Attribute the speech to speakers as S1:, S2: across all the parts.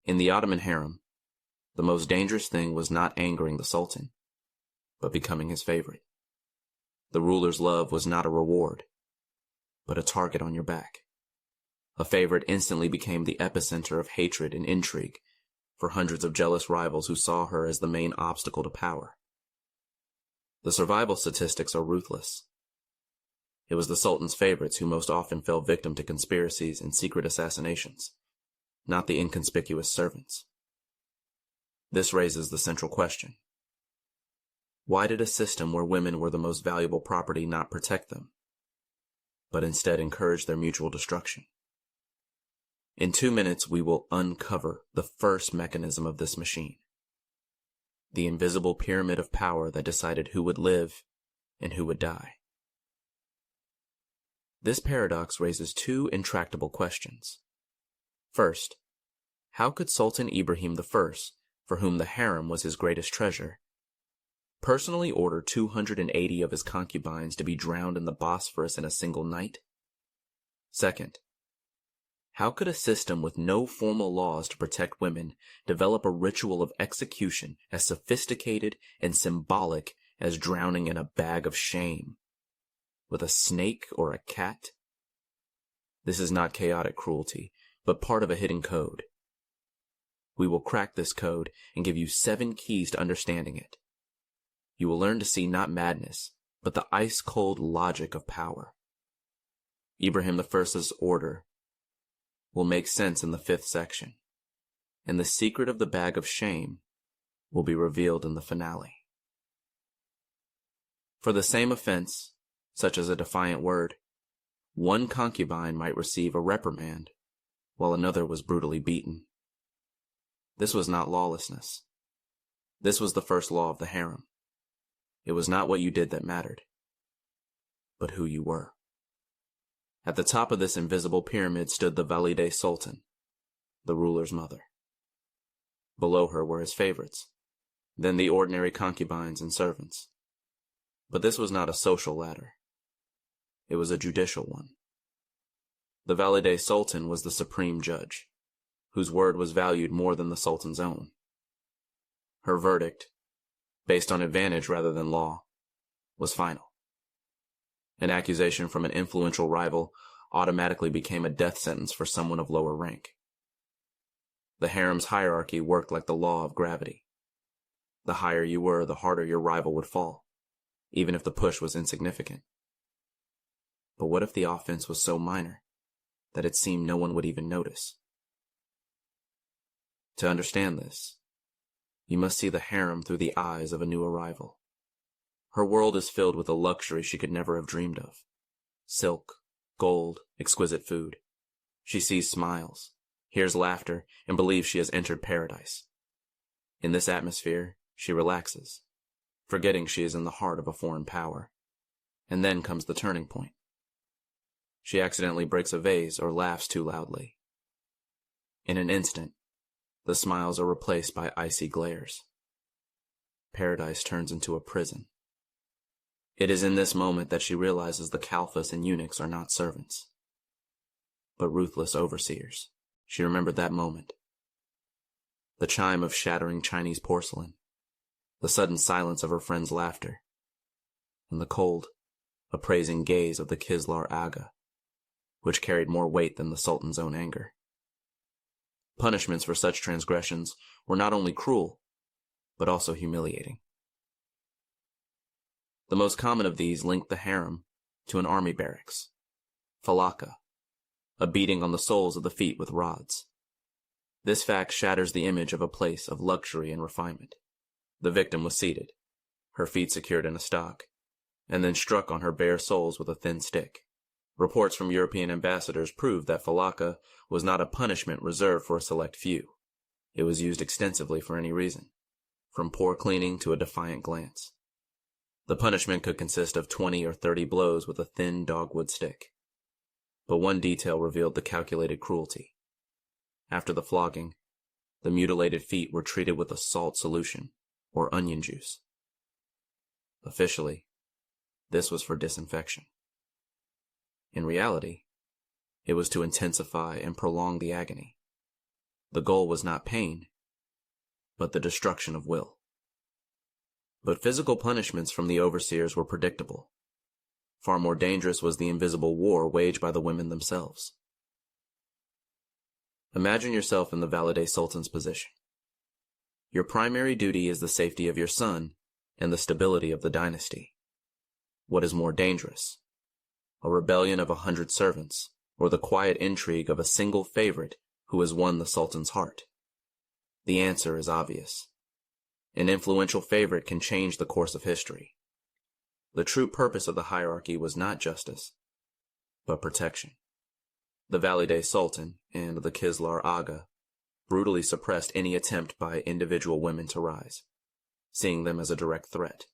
S1: In the Ottoman harem, the most dangerous thing was not angering the Sultan, but becoming his favorite. The ruler's love was not a reward, but a target on your back. A favorite instantly became the epicenter of hatred and intrigue for hundreds of jealous rivals who saw her as the main obstacle to power. The survival statistics are ruthless. It was the Sultan's favorites who most often fell victim to conspiracies and secret assassinations, not the inconspicuous servants. This raises the central question. Why did a system where women were the most valuable property not protect them, but instead encourage their mutual destruction? In 2 minutes, we will uncover the first mechanism of this machine, the invisible pyramid of power that decided who would live and who would die. This paradox raises two intractable questions. First, how could Sultan Ibrahim I, for whom the harem was his greatest treasure, personally order 280 of his concubines to be drowned in the Bosphorus in a single night? Second, how could a system with no formal laws to protect women develop a ritual of execution as sophisticated and symbolic as drowning in a bag of shame with a snake or a cat? This is not chaotic cruelty, but part of a hidden code. We will crack this code and give you 7 keys to understanding it. You will learn to see not madness, but the ice-cold logic of power. Ibrahim I's order will make sense in the 5th section, and the secret of the bag of shame will be revealed in the finale. For the same offense, such as a defiant word, one concubine might receive a reprimand, while another was brutally beaten. This was not lawlessness. This was the first law of the harem. It was not what you did that mattered, but who you were. At the top of this invisible pyramid stood the Valide Sultan, the ruler's mother. Below her were his favorites, then the ordinary concubines and servants. But this was not a social ladder. It was a judicial one. The Valide Sultan was the supreme judge, whose word was valued more than the Sultan's own. Her verdict, based on advantage rather than law, was final. An accusation from an influential rival automatically became a death sentence for someone of lower rank. The harem's hierarchy worked like the law of gravity. The higher you were, the harder your rival would fall, even if the push was insignificant. But what if the offense was so minor that it seemed no one would even notice? To understand this, you must see the harem through the eyes of a new arrival. Her world is filled with a luxury she could never have dreamed of. Silk, gold, exquisite food. She sees smiles, hears laughter, and believes she has entered paradise. In this atmosphere, she relaxes, forgetting she is in the heart of a foreign power. And then comes the turning point. She accidentally breaks a vase or laughs too loudly. In an instant, the smiles are replaced by icy glares. Paradise turns into a prison. It is in this moment that she realizes the Khalifas and eunuchs are not servants, but ruthless overseers. She remembered that moment. The chime of shattering Chinese porcelain, the sudden silence of her friend's laughter, and the cold, appraising gaze of the Kislar Aga, which carried more weight than the Sultan's own anger. Punishments for such transgressions were not only cruel, but also humiliating. The most common of these linked the harem to an army barracks, falaka, a beating on the soles of the feet with rods. This fact shatters the image of a place of luxury and refinement. The victim was seated, her feet secured in a stock, and then struck on her bare soles with a thin stick. Reports from European ambassadors proved that falaka was not a punishment reserved for a select few. It was used extensively for any reason, from poor cleaning to a defiant glance. The punishment could consist of 20 or 30 blows with a thin dogwood stick. But one detail revealed the calculated cruelty. After the flogging, the mutilated feet were treated with a salt solution, or onion juice. Officially, this was for disinfection. In reality, it was to intensify and prolong the agony. The goal was not pain, but the destruction of will. But physical punishments from the overseers were predictable. Far more dangerous was the invisible war waged by the women themselves. Imagine yourself in the Valide Sultan's position. Your primary duty is the safety of your son and the stability of the dynasty. What is more dangerous? A rebellion of 100 servants, or the quiet intrigue of a single favorite who has won the Sultan's heart? The answer is obvious. An influential favorite can change the course of history. The true purpose of the hierarchy was not justice, but protection. The Valide Sultan and the Kislar Aga brutally suppressed any attempt by individual women to rise, seeing them as a direct threat.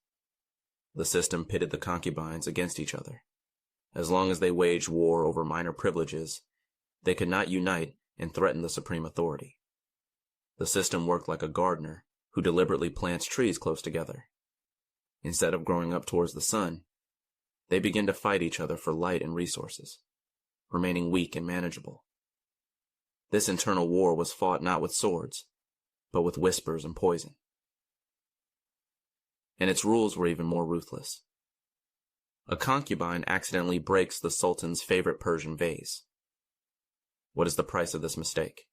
S1: The system pitted the concubines against each other. As long as they waged war over minor privileges, they could not unite and threaten the supreme authority. The system worked like a gardener who deliberately plants trees close together. Instead of growing up towards the sun, they begin to fight each other for light and resources, remaining weak and manageable. This internal war was fought not with swords, but with whispers and poison. And its rules were even more ruthless. A concubine accidentally breaks the Sultan's favorite Persian vase. What is the price of this mistake?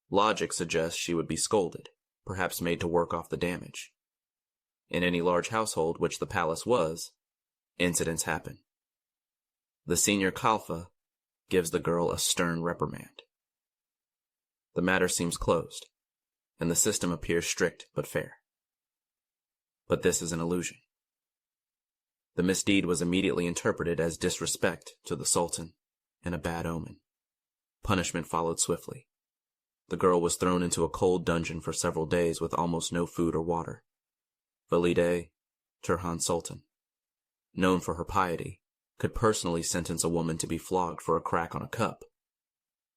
S1: Logic suggests she would be scolded, perhaps made to work off the damage. In any large household, which the palace was, incidents happen. The senior Khalfa gives the girl a stern reprimand. The matter seems closed, and the system appears strict but fair. But this is an illusion. The misdeed was immediately interpreted as disrespect to the Sultan and a bad omen. Punishment followed swiftly. The girl was thrown into a cold dungeon for several days with almost no food or water. Valide Sultan, known for her piety, could personally sentence a woman to be flogged for a crack on a cup.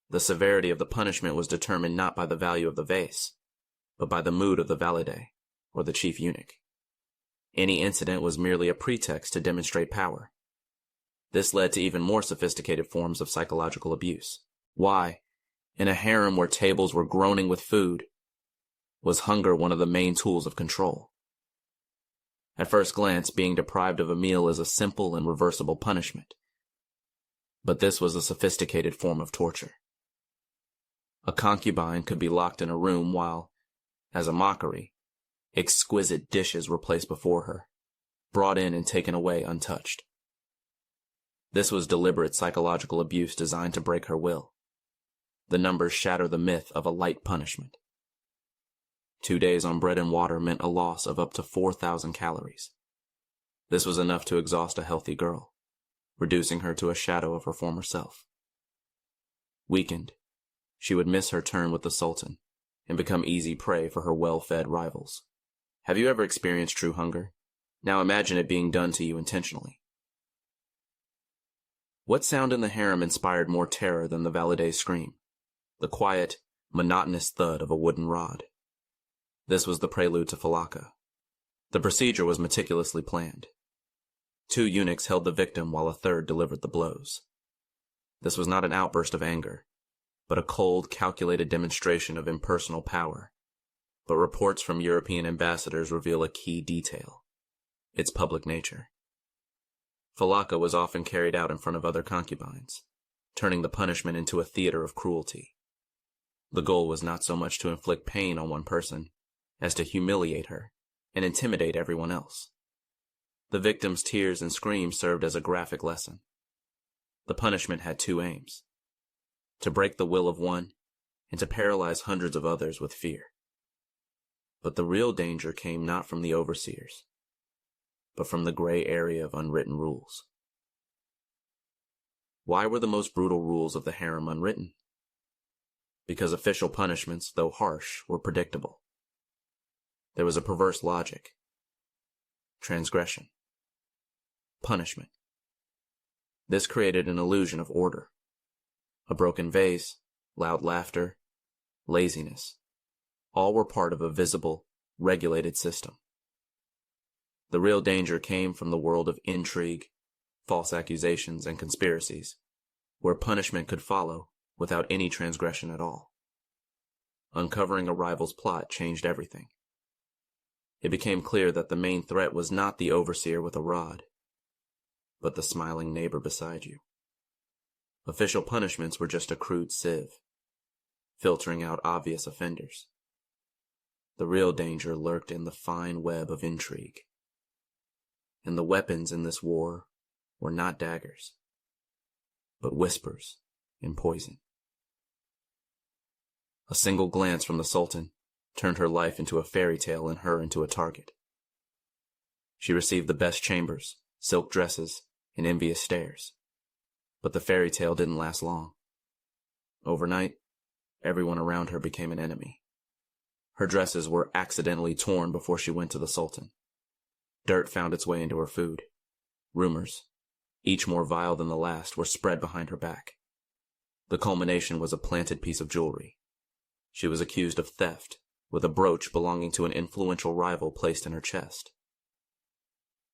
S1: The severity of the punishment was determined not by the value of the vase, but by the mood of the valide, or the chief eunuch. Any incident was merely a pretext to demonstrate power. This led to even more sophisticated forms of psychological abuse. Why, in a harem where tables were groaning with food, was hunger one of the main tools of control? At first glance, being deprived of a meal is a simple and reversible punishment. But this was a sophisticated form of torture. A concubine could be locked in a room while, as a mockery, exquisite dishes were placed before her, brought in and taken away untouched. This was deliberate psychological abuse designed to break her will. The numbers shatter the myth of a light punishment. 2 days on bread and water meant a loss of up to 4,000 calories. This was enough to exhaust a healthy girl, reducing her to a shadow of her former self. Weakened, she would miss her turn with the Sultan and become easy prey for her well-fed rivals. Have you ever experienced true hunger? Now imagine it being done to you intentionally. What sound in the harem inspired more terror than the valide's scream? The quiet, monotonous thud of a wooden rod. This was the prelude to falaka. The procedure was meticulously planned. 2 eunuchs held the victim while a third delivered the blows. This was not an outburst of anger, but a cold, calculated demonstration of impersonal power. But reports from European ambassadors reveal a key detail: its public nature. Falaka was often carried out in front of other concubines, turning the punishment into a theater of cruelty. The goal was not so much to inflict pain on one person, as to humiliate her and intimidate everyone else. The victim's tears and screams served as a graphic lesson. The punishment had 2 aims: to break the will of one and to paralyze hundreds of others with fear. But the real danger came not from the overseers, but from the gray area of unwritten rules. Why were the most brutal rules of the harem unwritten? Because official punishments, though harsh, were predictable. There was a perverse logic. Transgression. Punishment. This created an illusion of order. A broken vase, loud laughter, laziness, all were part of a visible, regulated system. The real danger came from the world of intrigue, false accusations, and conspiracies, where punishment could follow without any transgression at all. Uncovering a rival's plot changed everything. It became clear that the main threat was not the overseer with a rod, but the smiling neighbor beside you. Official punishments were just a crude sieve, filtering out obvious offenders. The real danger lurked in the fine web of intrigue. And the weapons in this war were not daggers, but whispers and poison. A single glance from the Sultan turned her life into a fairy tale and her into a target. She received the best chambers, silk dresses, and envious stares. But the fairy tale didn't last long. Overnight, everyone around her became an enemy. Her dresses were accidentally torn before she went to the Sultan. Dirt found its way into her food. Rumors, each more vile than the last, were spread behind her back. The culmination was a planted piece of jewelry. She was accused of theft, with a brooch belonging to an influential rival placed in her chest.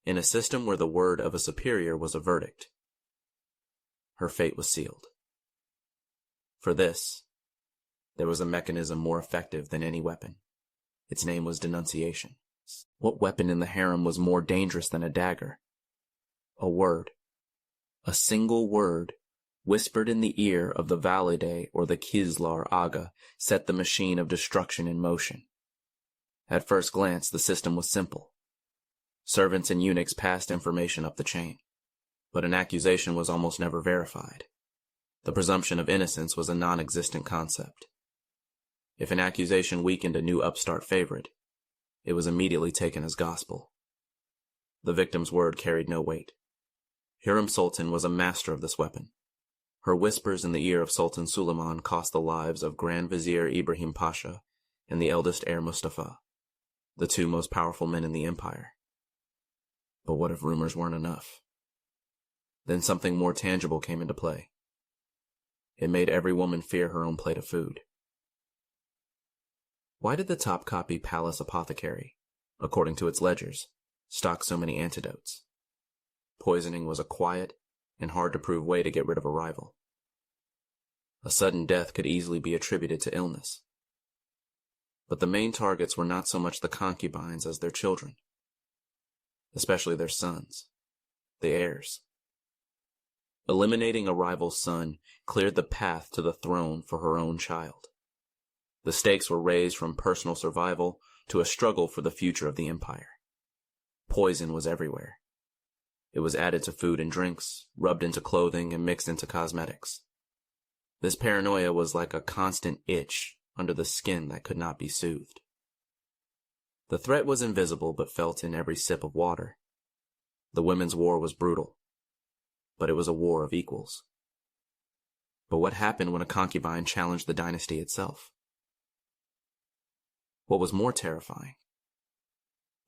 S1: In a system where the word of a superior was a verdict, her fate was sealed. For this, there was a mechanism more effective than any weapon. Its name was denunciation. What weapon in the harem was more dangerous than a dagger? A word. A single word, whispered in the ear of the Valide or the Kislar Aga, set the machine of destruction in motion. At first glance, the system was simple. Servants and eunuchs passed information up the chain, but an accusation was almost never verified. The presumption of innocence was a non-existent concept. If an accusation weakened a new upstart favorite, it was immediately taken as gospel. The victim's word carried no weight. Harem Sultan was a master of this weapon. Her whispers in the ear of Sultan Suleiman cost the lives of Grand Vizier Ibrahim Pasha and the eldest heir Mustafa, the two most powerful men in the empire. But what if rumors weren't enough? Then something more tangible came into play. It made every woman fear her own plate of food. Why did the Topkapi Palace Apothecary, according to its ledgers, stock so many antidotes? Poisoning was a quiet and hard-to-prove way to get rid of a rival. A sudden death could easily be attributed to illness. But the main targets were not so much the concubines as their children, especially their sons, the heirs. Eliminating a rival's son cleared the path to the throne for her own child. The stakes were raised from personal survival to a struggle for the future of the empire. Poison was everywhere. It was added to food and drinks, rubbed into clothing, and mixed into cosmetics. This paranoia was like a constant itch under the skin that could not be soothed. The threat was invisible but felt in every sip of water. The women's war was brutal, but it was a war of equals. But what happened when a concubine challenged the dynasty itself? What was more terrifying?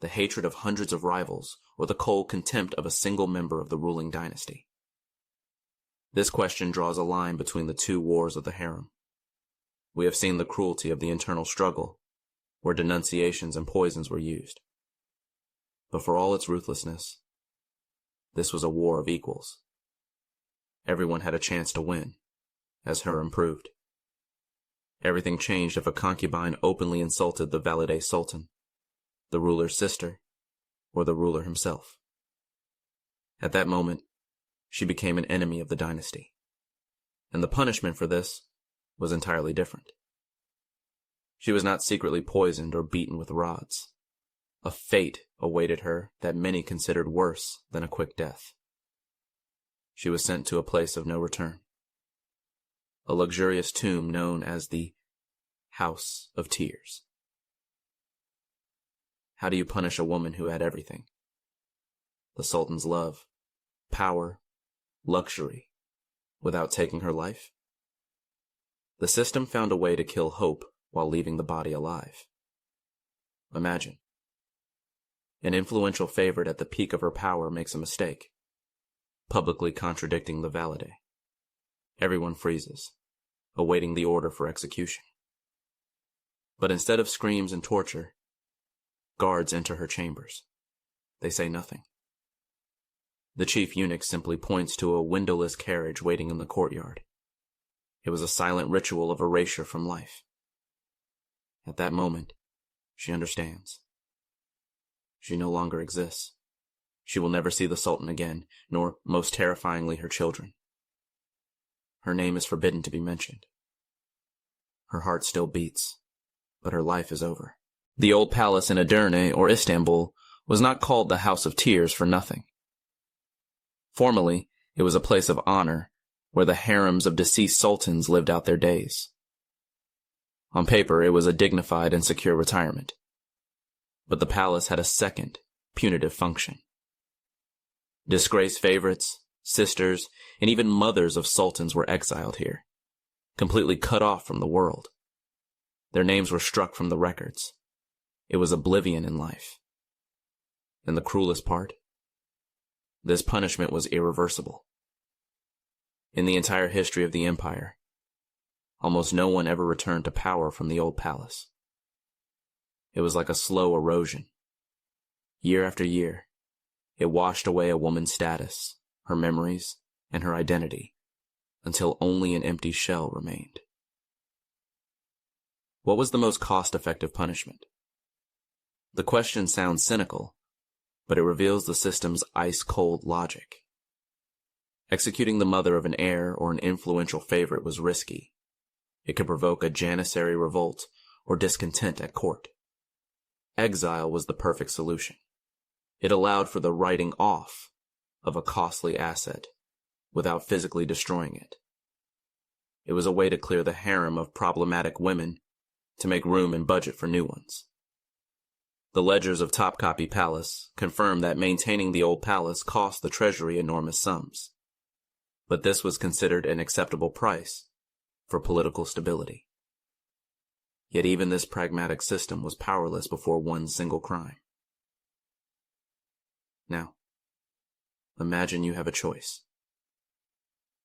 S1: The hatred of hundreds of rivals or the cold contempt of a single member of the ruling dynasty? This question draws a line between the two wars of the harem. We have seen the cruelty of the internal struggle, where denunciations and poisons were used. But for all its ruthlessness, this was a war of equals. Everyone had a chance to win, as Harem proved. Everything changed if a concubine openly insulted the Valide Sultan, the ruler's sister, or the ruler himself. At that moment, she became an enemy of the dynasty, and the punishment for this was entirely different. She was not secretly poisoned or beaten with rods. A fate awaited her that many considered worse than a quick death. She was sent to a place of no return, a luxurious tomb known as the House of Tears. How do you punish a woman who had everything? The Sultan's love, power, luxury, without taking her life? The system found a way to kill hope while leaving the body alive. Imagine. An influential favorite at the peak of her power makes a mistake, publicly contradicting the Valide. Everyone freezes, awaiting the order for execution. But instead of screams and torture, guards enter her chambers. They say nothing. The chief eunuch simply points to a windowless carriage waiting in the courtyard. It was a silent ritual of erasure from life. At that moment, she understands. She no longer exists. She will never see the Sultan again, nor, most terrifyingly, her children. Her name is forbidden to be mentioned. Her heart still beats, but her life is over. The old palace in Edirne, or Istanbul, was not called the House of Tears for nothing. Formerly, it was a place of honor, where the harems of deceased sultans lived out their days. On paper, it was a dignified and secure retirement. But the palace had a second, punitive function. Disgraced favorites, sisters, and even mothers of sultans were exiled here, completely cut off from the world. Their names were struck from the records. It was oblivion in life. And the cruelest part? This punishment was irreversible. In the entire history of the empire, almost no one ever returned to power from the old palace. It was like a slow erosion. Year after year, it washed away a woman's status, her memories, and her identity, until only an empty shell remained. What was the most cost-effective punishment? The question sounds cynical, but it reveals the system's ice-cold logic. Executing the mother of an heir or an influential favorite was risky. It could provoke a janissary revolt or discontent at court. Exile was the perfect solution. It allowed for the writing off of a costly asset without physically destroying it. It was a way to clear the harem of problematic women to make room and budget for new ones. The ledgers of Topkapi Palace confirm that maintaining the old palace cost the treasury enormous sums. But this was considered an acceptable price for political stability. Yet even this pragmatic system was powerless before one single crime. Now, imagine you have a choice.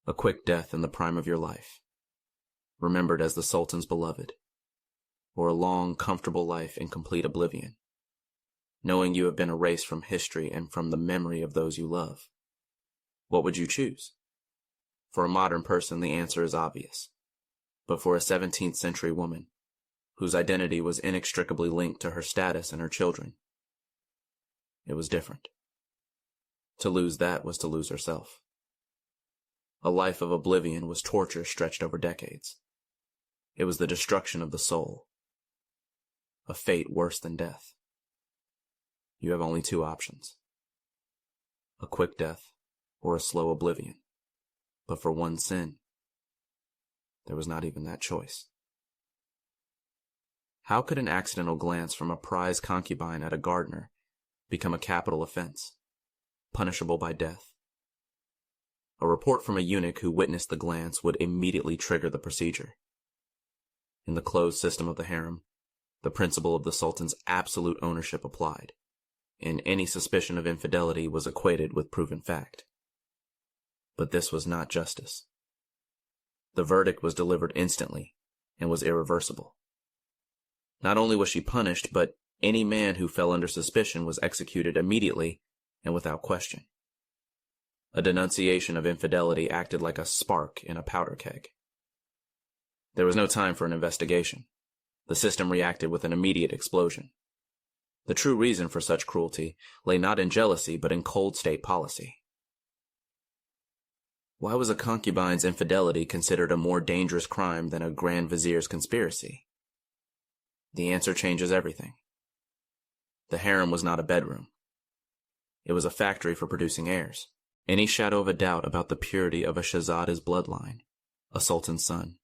S1: A quick death in the prime of your life, remembered as the Sultan's beloved, or a long, comfortable life in complete oblivion, knowing you have been erased from history and from the memory of those you love. What would you choose? For a modern person, the answer is obvious. But for a 17th century woman, whose identity was inextricably linked to her status and her children, it was different. To lose that was to lose herself. A life of oblivion was torture stretched over decades. It was the destruction of the soul. A fate worse than death. You have only two options. A quick death or a slow oblivion. But for one sin, there was not even that choice. How could an accidental glance from a prize concubine at a gardener become a capital offense, punishable by death? A report from a eunuch who witnessed the glance would immediately trigger the procedure. In the closed system of the harem, the principle of the Sultan's absolute ownership applied, and any suspicion of infidelity was equated with proven fact. But this was not justice. The verdict was delivered instantly and was irreversible. Not only was she punished, but any man who fell under suspicion was executed immediately and without question. A denunciation of infidelity acted like a spark in a powder keg. There was no time for an investigation. The system reacted with an immediate explosion. The true reason for such cruelty lay not in jealousy but in cold state policy. Why was a concubine's infidelity considered a more dangerous crime than a grand vizier's conspiracy? The answer changes everything. The harem was not a bedroom. It was a factory for producing heirs. Any shadow of a doubt about the purity of a Shahzada's bloodline, a sultan's son,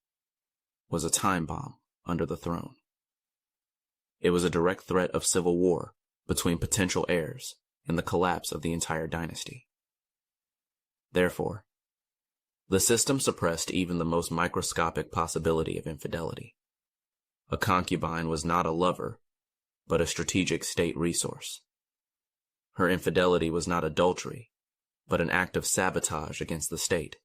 S1: was a time bomb under the throne. It was a direct threat of civil war between potential heirs and the collapse of the entire dynasty. Therefore, the system suppressed even the most microscopic possibility of infidelity. A concubine was not a lover, but a strategic state resource. Her infidelity was not adultery, but an act of sabotage against the state,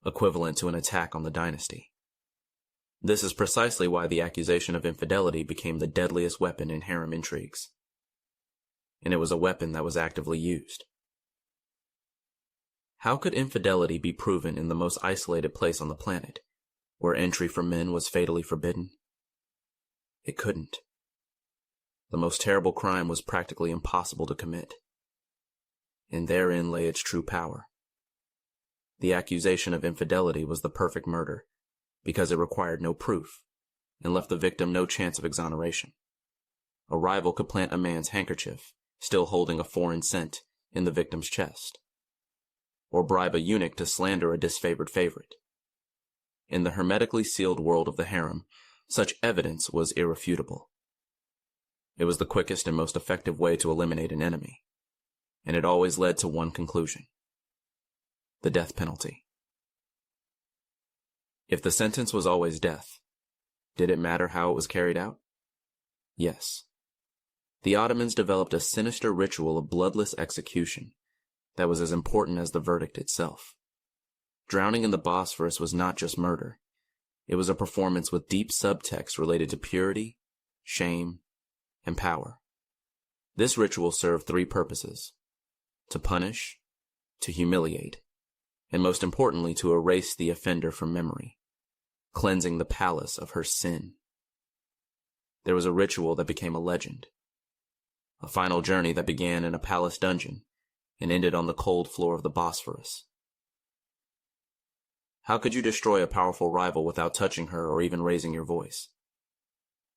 S1: equivalent to an attack on the dynasty. This is precisely why the accusation of infidelity became the deadliest weapon in harem intrigues. And it was a weapon that was actively used. How could infidelity be proven in the most isolated place on the planet, where entry for men was fatally forbidden? It couldn't. The most terrible crime was practically impossible to commit. And therein lay its true power. The accusation of infidelity was the perfect murder, because it required no proof, and left the victim no chance of exoneration. A rival could plant a man's handkerchief, still holding a foreign cent, in the victim's chest, or bribe a eunuch to slander a disfavored favorite. In the hermetically sealed world of the harem, such evidence was irrefutable. It was the quickest and most effective way to eliminate an enemy, and it always led to one conclusion: the death penalty. If the sentence was always death, did it matter how it was carried out? Yes. The Ottomans developed a sinister ritual of bloodless execution that was as important as the verdict itself. Drowning in the Bosphorus was not just murder. It was a performance with deep subtext related to purity, shame, and power. This ritual served three purposes: to punish, to humiliate, and most importantly to erase the offender from memory, cleansing the palace of her sin. There was a ritual that became a legend, a final journey that began in a palace dungeon and ended on the cold floor of the Bosphorus. How could you destroy a powerful rival without touching her or even raising your voice?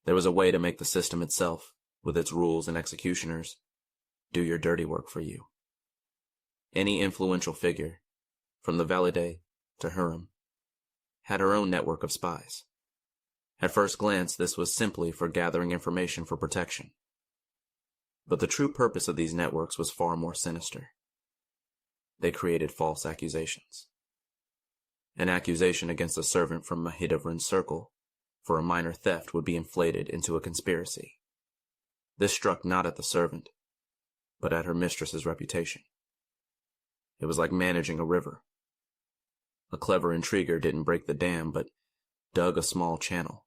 S1: There was a way to make the system itself, with its rules and executioners, do your dirty work for you. Any influential figure, from the Valide to Harem, had her own network of spies. At first glance, this was simply for gathering information for protection. But the true purpose of these networks was far more sinister. They created false accusations. An accusation against a servant from Mahidevran's circle for a minor theft would be inflated into a conspiracy. This struck not at the servant, but at her mistress's reputation. It was like managing a river. A clever intriguer didn't break the dam, but dug a small channel,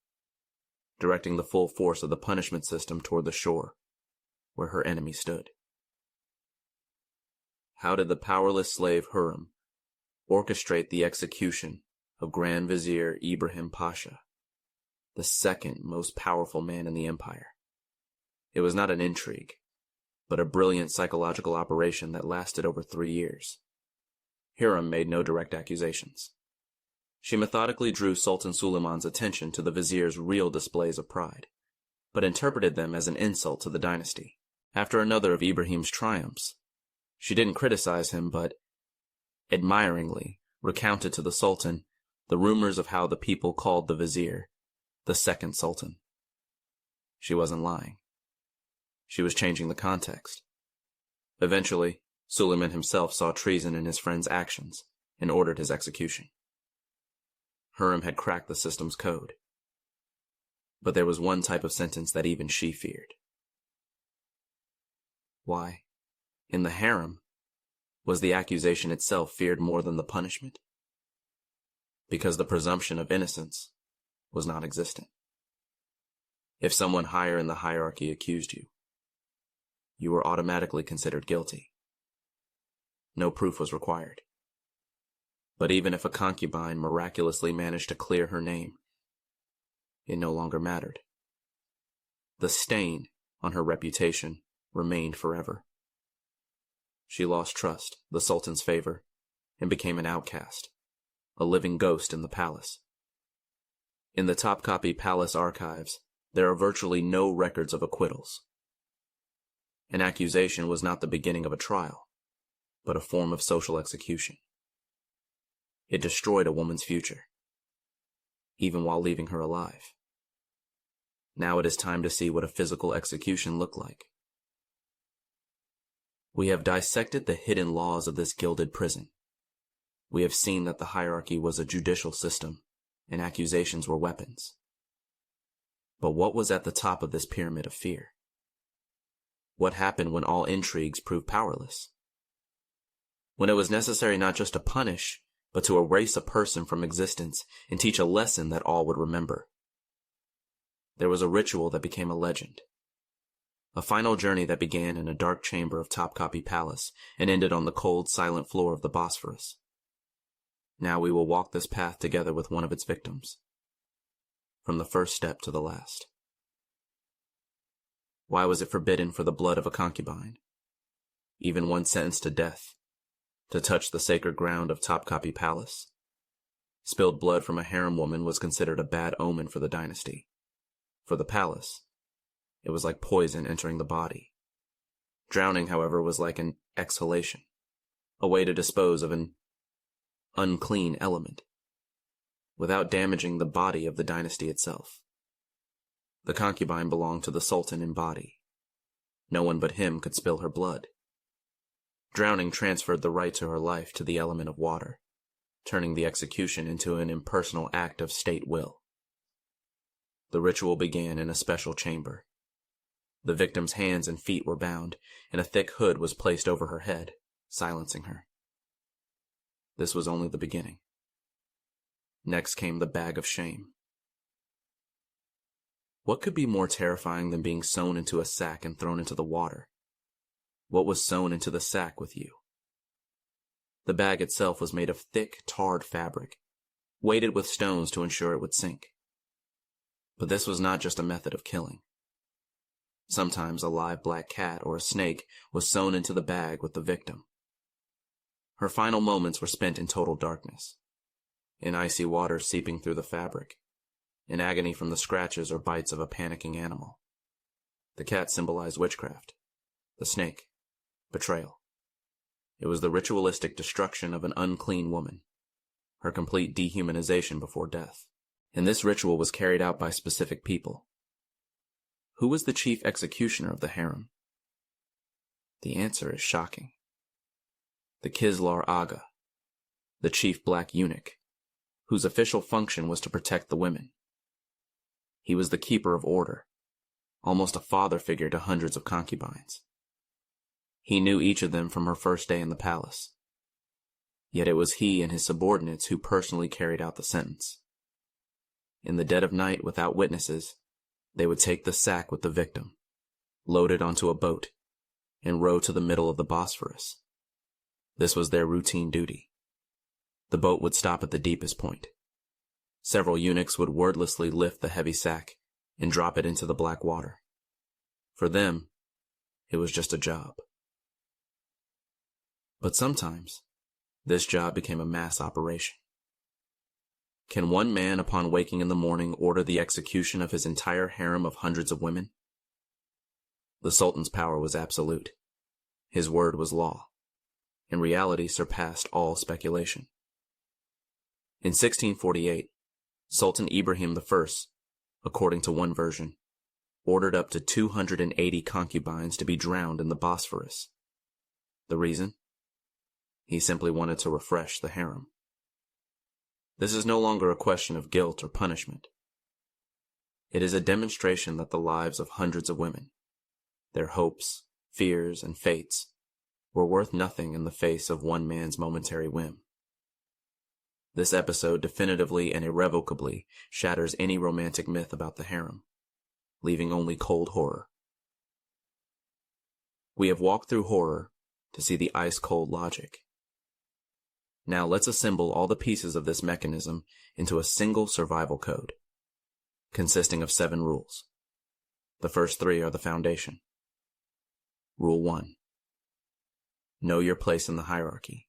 S1: directing the full force of the punishment system toward the shore, where her enemy stood. How did the powerless slave Harem orchestrate the execution of Grand Vizier Ibrahim Pasha, the second most powerful man in the empire? It was not an intrigue, but a brilliant psychological operation that lasted over 3 years. Harem made no direct accusations. She methodically drew Sultan Suleiman's attention to the vizier's real displays of pride, but interpreted them as an insult to the dynasty. After another of Ibrahim's triumphs, she didn't criticize him, but admiringly recounted to the Sultan the rumors of how the people called the vizier the second Sultan. She wasn't lying. She was changing the context. Eventually, Suleiman himself saw treason in his friend's actions and ordered his execution. Harem had cracked the system's code. But there was one type of sentence that even she feared. Why, in the harem, was the accusation itself feared more than the punishment? Because the presumption of innocence was non-existent. If someone higher in the hierarchy accused you, you were automatically considered guilty. No proof was required. But even if a concubine miraculously managed to clear her name, it no longer mattered. The stain on her reputation remained forever. She lost trust, the Sultan's favor, and became an outcast, a living ghost in the palace. In the Topkapi Palace archives, there are virtually no records of acquittals. An accusation was not the beginning of a trial, but a form of social execution. It destroyed a woman's future, even while leaving her alive. Now it is time to see what a physical execution looked like. We have dissected the hidden laws of this gilded prison. We have seen that the hierarchy was a judicial system, and accusations were weapons. But what was at the top of this pyramid of fear? What happened when all intrigues proved powerless? When it was necessary not just to punish, but to erase a person from existence and teach a lesson that all would remember. There was a ritual that became a legend. A final journey that began in a dark chamber of Topkapi Palace and ended on the cold, silent floor of the Bosphorus. Now we will walk this path together with one of its victims, from the first step to the last. Why was it forbidden for the blood of a concubine, even one sentenced to death, to touch the sacred ground of Topkapi Palace? Spilled blood from a harem woman was considered a bad omen for the dynasty. For the palace, it was like poison entering the body. Drowning, however, was like an exhalation, a way to dispose of an unclean element, without damaging the body of the dynasty itself. The concubine belonged to the Sultan in body. No one but him could spill her blood. Drowning transferred the right to her life to the element of water, turning the execution into an impersonal act of state will. The ritual began in a special chamber. The victim's hands and feet were bound, and a thick hood was placed over her head, silencing her. This was only the beginning. Next came the bag of shame. What could be more terrifying than being sewn into a sack and thrown into the water? What was sewn into the sack with you? The bag itself was made of thick, tarred fabric, weighted with stones to ensure it would sink. But this was not just a method of killing. Sometimes a live black cat or a snake was sewn into the bag with the victim. Her final moments were spent in total darkness, in icy water seeping through the fabric, in agony from the scratches or bites of a panicking animal. The cat symbolized witchcraft, the snake, betrayal. It was the ritualistic destruction of an unclean woman, her complete dehumanization before death. And this ritual was carried out by specific people. Who was the chief executioner of the harem? The answer is shocking. The Kislar Aga, the chief black eunuch, whose official function was to protect the women. He was the keeper of order, almost a father figure to hundreds of concubines. He knew each of them from her first day in the palace. Yet it was he and his subordinates who personally carried out the sentence. In the dead of night, without witnesses, they would take the sack with the victim, load it onto a boat, and row to the middle of the Bosphorus. This was their routine duty. The boat would stop at the deepest point. Several eunuchs would wordlessly lift the heavy sack and drop it into the black water. For them, it was just a job. But sometimes, this job became a mass operation. Can one man, upon waking in the morning, order the execution of his entire harem of hundreds of women? The Sultan's power was absolute. His word was law. In reality, surpassed all speculation. In 1648, Sultan Ibrahim I, according to one version, ordered up to 280 concubines to be drowned in the Bosphorus. The reason? He simply wanted to refresh the harem. This is no longer a question of guilt or punishment. It is a demonstration that the lives of hundreds of women, their hopes, fears, and fates, were worth nothing in the face of one man's momentary whim. This episode definitively and irrevocably shatters any romantic myth about the harem, leaving only cold horror. We have walked through horror to see the ice-cold logic. Now let's assemble all the pieces of this mechanism into a single survival code, consisting of 7 rules. The first 3 are the foundation. Rule 1. Know your place in the hierarchy.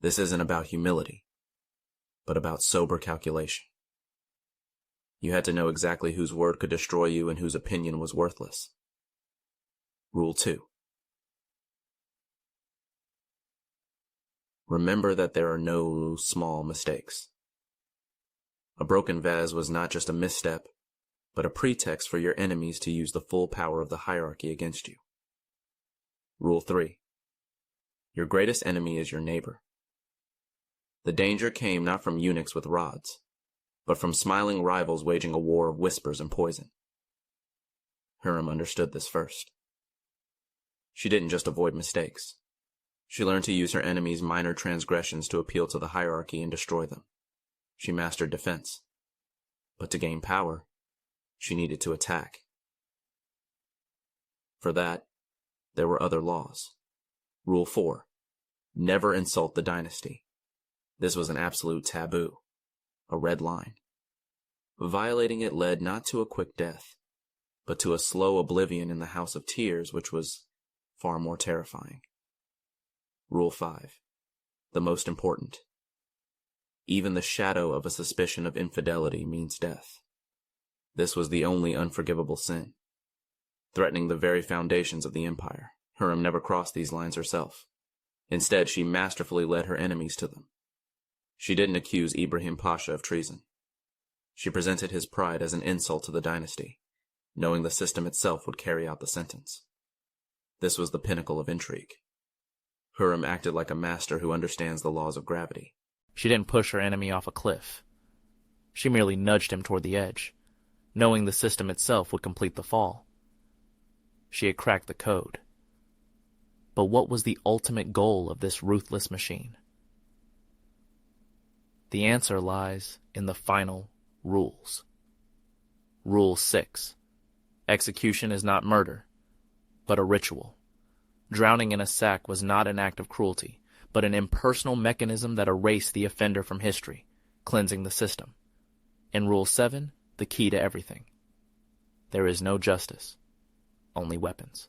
S1: This isn't about humility, but about sober calculation. You had to know exactly whose word could destroy you and whose opinion was worthless. Rule 2. Remember that there are no small mistakes. A broken vase was not just a misstep, but a pretext for your enemies to use the full power of the hierarchy against you. Rule 3. Your greatest enemy is your neighbor. The danger came not from eunuchs with rods, but from smiling rivals waging a war of whispers and poison. Harem understood this first. She didn't just avoid mistakes. She learned to use her enemies' minor transgressions to appeal to the hierarchy and destroy them. She mastered defense. But to gain power, she needed to attack. For that, there were other laws. Rule 4. Never insult the dynasty. This was an absolute taboo, a red line. Violating it led not to a quick death, but to a slow oblivion in the house of tears, which was far more terrifying. Rule 5. The most important. Even the shadow of a suspicion of infidelity means death. This was the only unforgivable sin. Threatening the very foundations of the empire, Harem never crossed these lines herself. Instead, she masterfully led her enemies to them. She didn't accuse Ibrahim Pasha of treason. She presented his pride as an insult to the dynasty, knowing the system itself would carry out the sentence. This was the pinnacle of intrigue. Harem acted like a master who understands the laws of gravity.
S2: She didn't push her enemy off a cliff. She merely nudged him toward the edge, knowing the system itself would complete the fall. She had cracked the code. But what was the ultimate goal of this ruthless machine? The answer lies in the final rules. Rule 6. Execution is not murder, but a ritual. Drowning in a sack was not an act of cruelty, but an impersonal mechanism that erased the offender from history, cleansing the system. In Rule 7, the key to everything. There is no justice, only weapons.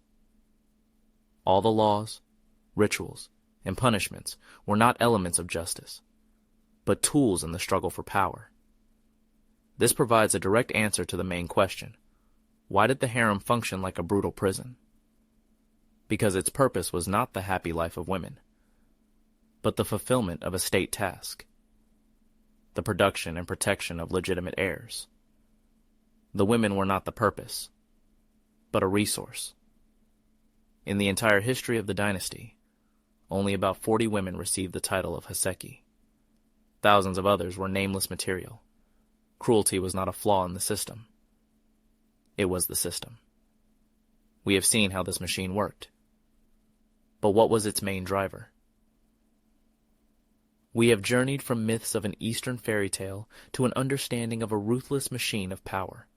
S2: All the laws, rituals, and punishments were not elements of justice, but tools in the struggle for power. This provides a direct answer to the main question. Why did the harem function like a brutal prison? Because its purpose was not the happy life of women, but the fulfillment of a state task, the production and protection of legitimate heirs. The women were not the purpose, but a resource. In the entire history of the dynasty, only about 40 women received the title of Haseki. Thousands of others were nameless material. Cruelty was not a flaw in the system. It was the system. We have seen how this machine worked. But what was its main driver? We have journeyed from myths of an Eastern fairy tale to an understanding of a ruthless machine of power.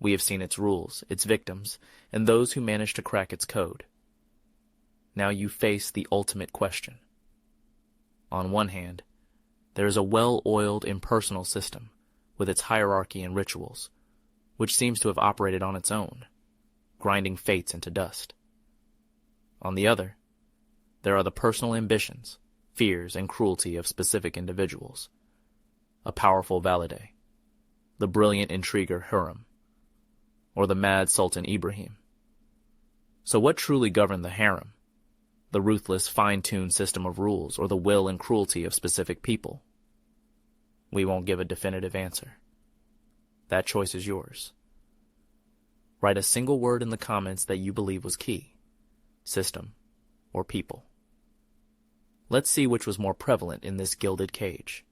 S2: We have seen its rules, its victims, and those who managed to crack its code. Now you face the ultimate question. On one hand, there is a well-oiled impersonal system, with its hierarchy and rituals, which seems to have operated on its own, grinding fates into dust. On the other, there are the personal ambitions, fears, and cruelty of specific individuals. A powerful Valide, the brilliant intriguer Harem, or the mad Sultan Ibrahim. So what truly governed the harem? The ruthless, fine-tuned system of rules, or the will and cruelty of specific people? We won't give a definitive answer. That choice is yours. Write a single word in the comments that you believe was key: system or people. Let's see which was more prevalent in this gilded cage.